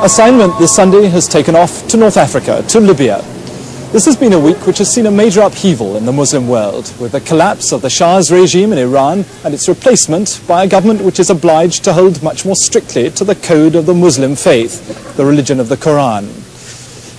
Assignment this Sunday has taken off to North Africa, to Libya. This has been a week which has seen a major upheaval in the Muslim world, with the collapse of the Shah's regime in Iran and its replacement by a government which is obliged to hold much more strictly to the code of the Muslim faith, the religion of the Quran.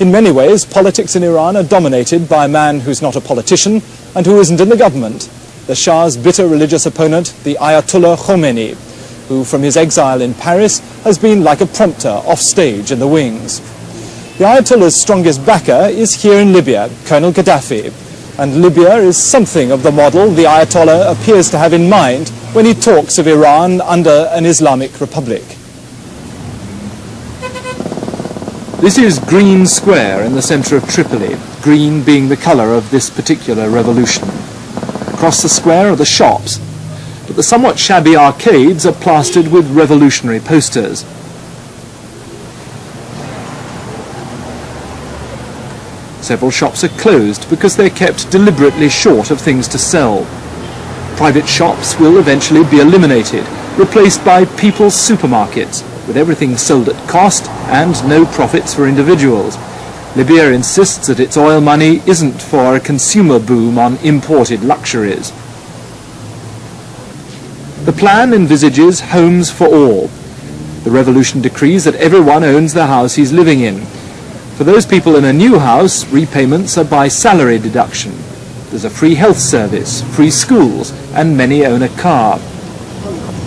In many ways, politics in Iran are dominated by a man who's not a politician and who isn't in the government, the Shah's bitter religious opponent, the Ayatollah Khomeini, who from his exile in Paris has been like a prompter off stage in the wings. The Ayatollah's strongest backer is here in Libya, Colonel Gaddafi, and Libya is something of the model the Ayatollah appears to have in mind when he talks of Iran under an Islamic republic. This is Green Square in the centre of Tripoli, green being the colour of this particular revolution. Across the square are the shops, but the somewhat shabby arcades are plastered with revolutionary posters. Several shops are closed because they're kept deliberately short of things to sell. Private shops will eventually be eliminated, replaced by people's supermarkets, with everything sold at cost and no profits for individuals. Libya insists that its oil money isn't for a consumer boom on imported luxuries. The plan envisages homes for all. The revolution decrees that everyone owns the house he's living in. For those people in a new house, repayments are by salary deduction. There's a free health service, free schools, and many own a car.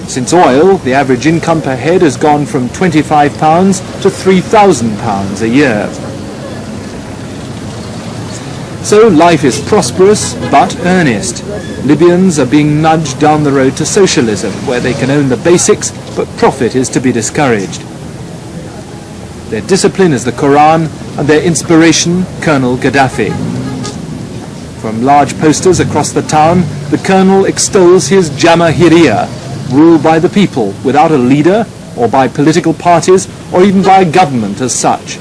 Since oil, the average income per head has gone from £25 to £3,000 a year. So life is prosperous but earnest. Libyans are being nudged down the road to socialism, where they can own the basics, but profit is to be discouraged. Their discipline is the Quran, and their inspiration, Colonel Gaddafi. From large posters across the town, the colonel extols his Jamahiriya, rule by the people, without a leader, or by political parties, or even by a government as such.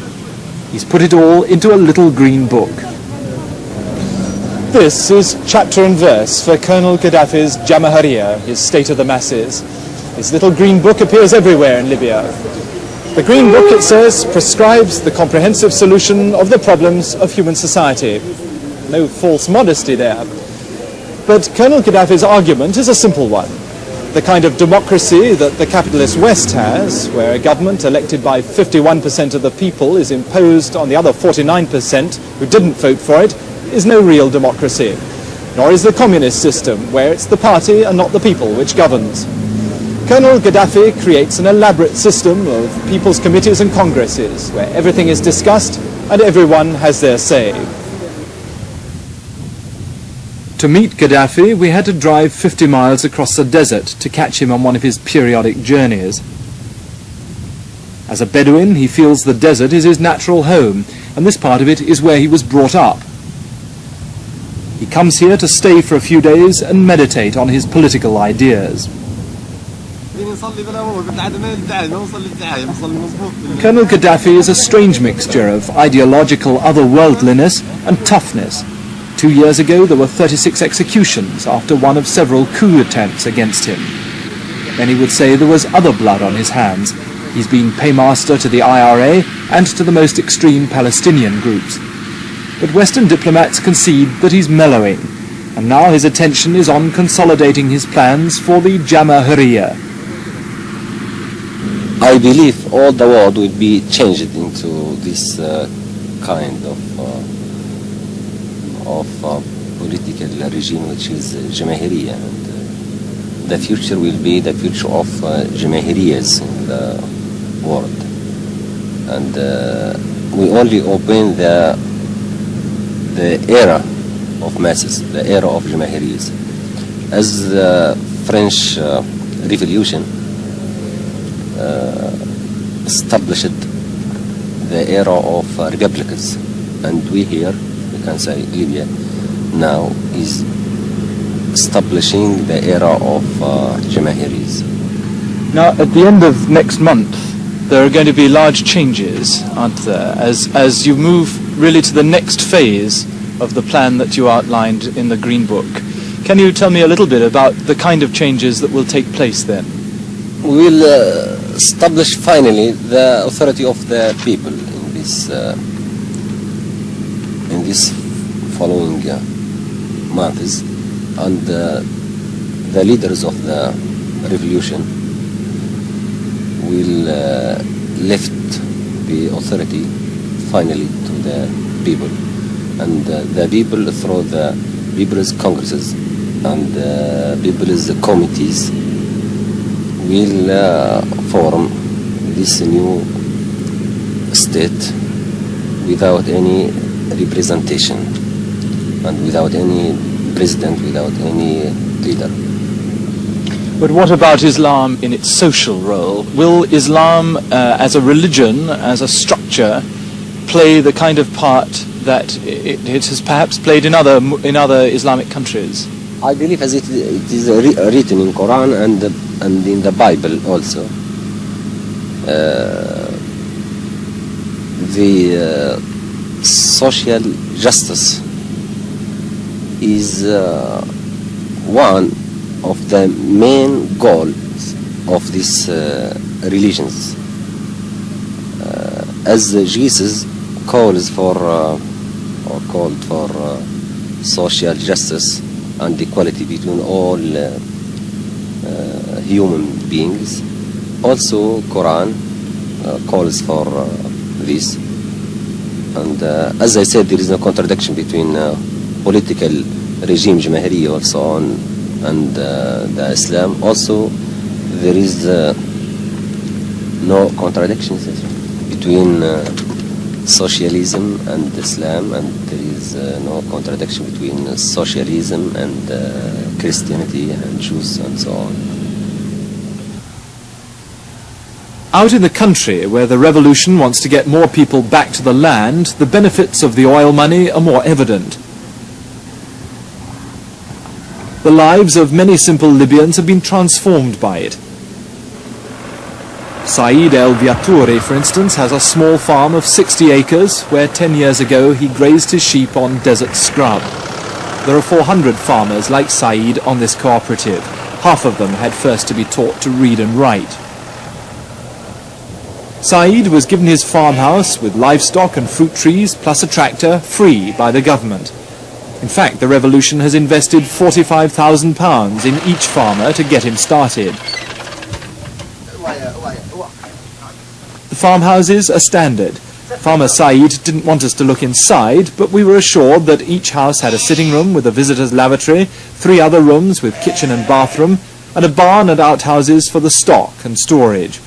He's put it all into a little green book. This is chapter and verse for Colonel Gaddafi's Jamahiriya, his state of the masses. His little green book appears everywhere in Libya. The green book, it says, prescribes the comprehensive solution of the problems of human society. No false modesty there. But Colonel Gaddafi's argument is a simple one. The kind of democracy that the capitalist West has, where a government elected by 51% of the people is imposed on the other 49% who didn't vote for it, is no real democracy. Nor is the communist system, where it's the party and not the people which governs. Colonel Gaddafi creates an elaborate system of people's committees and congresses, where everything is discussed and everyone has their say. To meet Gaddafi, we had to drive 50 miles across the desert to catch him on one of his periodic journeys. As a Bedouin, he feels the desert is his natural home, and this part of it is where he was brought up. He comes here to stay for a few days and meditate on his political ideas. Colonel Gaddafi is a strange mixture of ideological otherworldliness and toughness. 2 years ago there were 36 executions after one of several coup attempts against him. Then he would say there was other blood on his hands. He's been paymaster to the IRA and to the most extreme Palestinian groups. But Western diplomats concede that he's mellowing, and now his attention is on consolidating his plans for the Jamahiriya. I believe all the world will be changed into this kind of political regime, which is Jamahiriya. And the future will be the future of Jamahiriyas in the world. And we only open the era of masses, the era of Jamahiriyas. As the French Revolution established the era of republicans, and we here, we can say Libya, now is establishing the era of Jamahiris. Now, at the end of next month, there are going to be large changes, aren't there, as you move really to the next phase of the plan that you outlined in the Green Book. Can you tell me a little bit about the kind of changes that will take place then? We will establish finally the authority of the people in this following months, and the leaders of the revolution will lift the authority finally to the people, and the people through the people's congresses and people's committees will form this new state without any representation and without any president, without any leader. But what about Islam in its social role? Will Islam as a religion, as a structure, play the kind of part that it has perhaps played in other Islamic countries? I believe as it is written in Quran and in the Bible also. The social justice is one of the main goals of these religions. As Jesus calls for or called for social justice and equality between all human beings, also Quran calls for this. And as I said, there is no contradiction between political regime Jamahiriya also on and the Islam. Also there is no contradictions between socialism and Islam, and there is no contradiction between socialism and Christianity and Jews and so on. Out in the country, where the revolution wants to get more people back to the land, the benefits of the oil money are more evident. The lives of many simple Libyans have been transformed by it. Saeed El Viature, for instance, has a small farm of 60 acres where 10 years ago he grazed his sheep on desert scrub. There are 400 farmers like Saeed on this cooperative. Half of them had first to be taught to read and write. Saeed was given his farmhouse with livestock and fruit trees plus a tractor free by the government. In fact, the revolution has invested £45,000 in each farmer to get him started. The farmhouses are standard. Farmer Saeed didn't want us to look inside, but we were assured that each house had a sitting room with a visitor's lavatory, 3 other rooms with kitchen and bathroom, and a barn and outhouses for the stock and storage.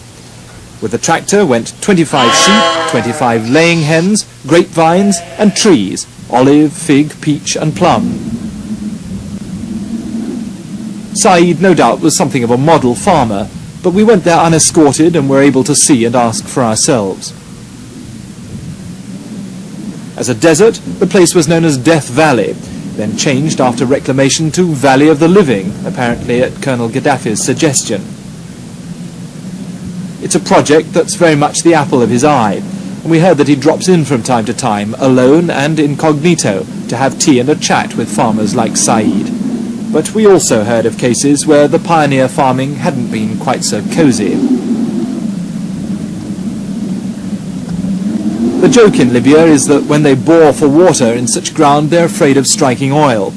With the tractor went 25 sheep, 25 laying hens, grapevines and trees, olive, fig, peach and plum. Saeed no doubt was something of a model farmer, but we went there unescorted and were able to see and ask for ourselves. As a desert, the place was known as Death Valley, then changed after reclamation to Valley of the Living, apparently at Colonel Gaddafi's suggestion. It's a project that's very much the apple of his eye, and we heard that he drops in from time to time, alone and incognito, to have tea and a chat with farmers like Saeed. But we also heard of cases where the pioneer farming hadn't been quite so cosy. The joke in Libya is that when they bore for water in such ground, they're afraid of striking oil.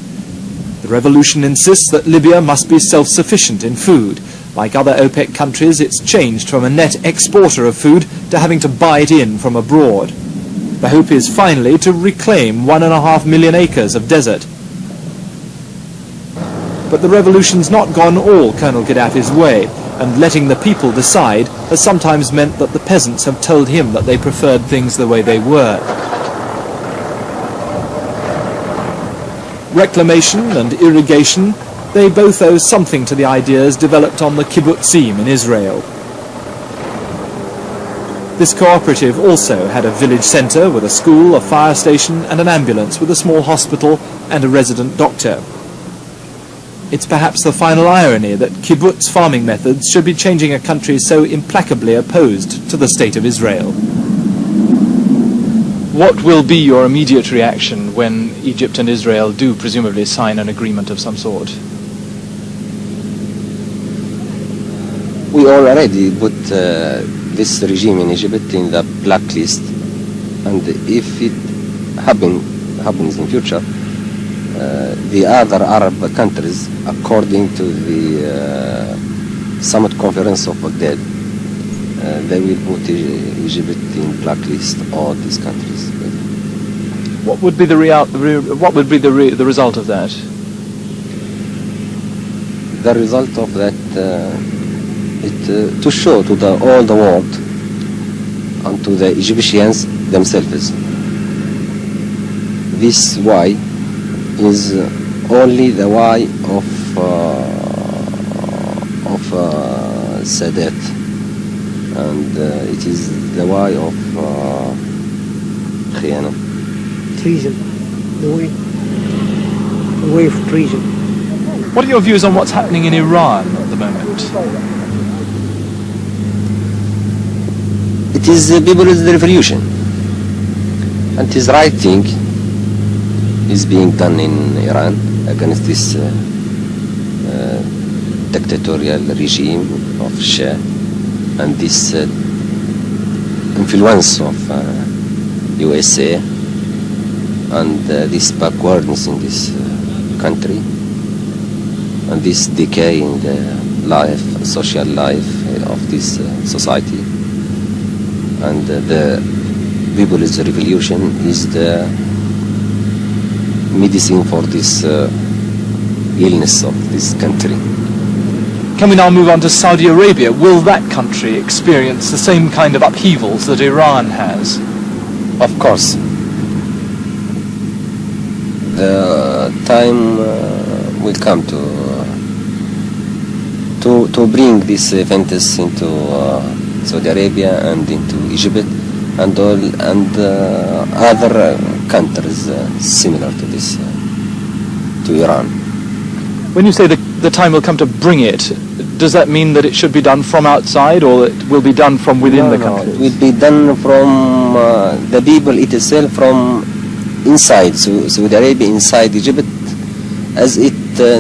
The revolution insists that Libya must be self-sufficient in food. Like other OPEC countries, it's changed from a net exporter of food to having to buy it in from abroad. The hope is finally to reclaim 1.5 million acres of desert. But the revolution's not gone all Colonel Gaddafi's way, and letting the people decide has sometimes meant that the peasants have told him that they preferred things the way they were. Reclamation and irrigation, they both owe something to the ideas developed on the kibbutzim in Israel. This cooperative also had a village centre with a school, a fire station and an ambulance with a small hospital and a resident doctor. It's perhaps the final irony that kibbutz farming methods should be changing a country so implacably opposed to the state of Israel. What will be your immediate reaction when Egypt and Israel do presumably sign an agreement of some sort? We already put this regime in Egypt in the blacklist, and if it happens in future, the other Arab countries, according to the Summit Conference of Baghdad, they will put Egypt in blacklist all these countries. What would be the result of that? The result of that, to show to all the world and to the Egyptians themselves, this why is only the why of Sadat, and it is the why of Khiyana. Treason, the way of treason. What are your views on what's happening in Iran at the moment? It is the people's revolution, and his right thing is being done in Iran against this dictatorial regime of Shah and this influence of USA and this backwardness in this country and this decay in the social life of this society. And the people's revolution is the medicine for this illness of this country. Can we now move on to Saudi Arabia? Will that country experience the same kind of upheavals that Iran has? Of course. The time will come to bring these events into Saudi Arabia and into Egypt and other countries similar to this, to Iran. When you say the time will come to bring it, does that mean that it should be done from outside, or it will be done from within the country? It will be done from the people itself, from inside Saudi Arabia, inside Egypt, as it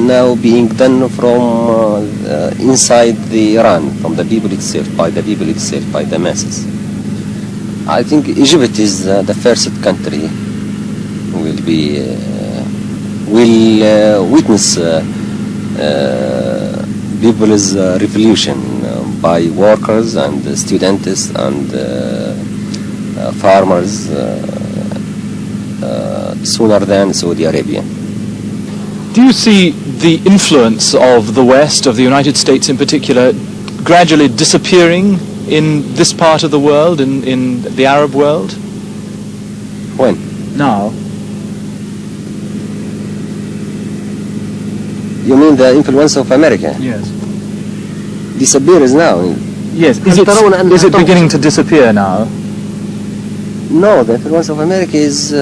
now being done from inside the Iran, from the people itself, by the masses. I think Egypt is the first country will witness people's revolution by workers and students and farmers sooner than Saudi Arabia. Do you see the influence of the West, of the United States in particular, gradually disappearing in this part of the world, in the Arab world? When? Now. You mean the influence of America? Yes. Disappears now? Yes. Is it beginning to disappear now? No, the influence of America is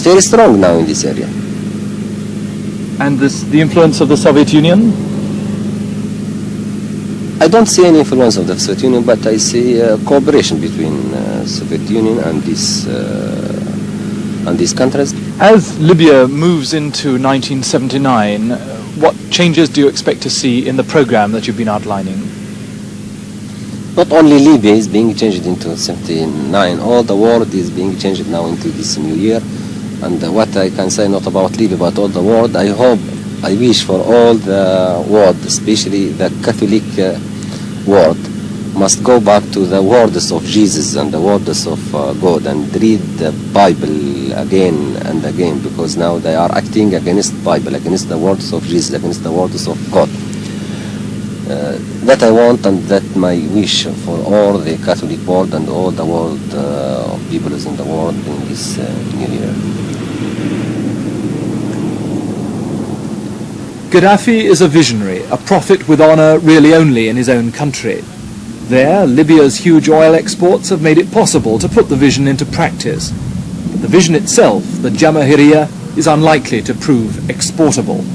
very strong now in this area. And the influence of the Soviet Union? I don't see any influence of the Soviet Union, but I see cooperation between Soviet Union and these countries. As Libya moves into 1979, what changes do you expect to see in the program that you've been outlining? Not only Libya is being changed into 79, all the world is being changed now into this new year. And what I can say, not about Libya, but all the world, I wish for all the world, especially the Catholic world, must go back to the words of Jesus and the words of God and read the Bible again and again, because now they are acting against the Bible, against the words of Jesus, against the words of God. That I want, and that my wish for all the Catholic world and all the world of people in the world in this new year. Gaddafi is a visionary, a prophet with honour really only in his own country. There, Libya's huge oil exports have made it possible to put the vision into practice. But the vision itself, the Jamahiriya, is unlikely to prove exportable.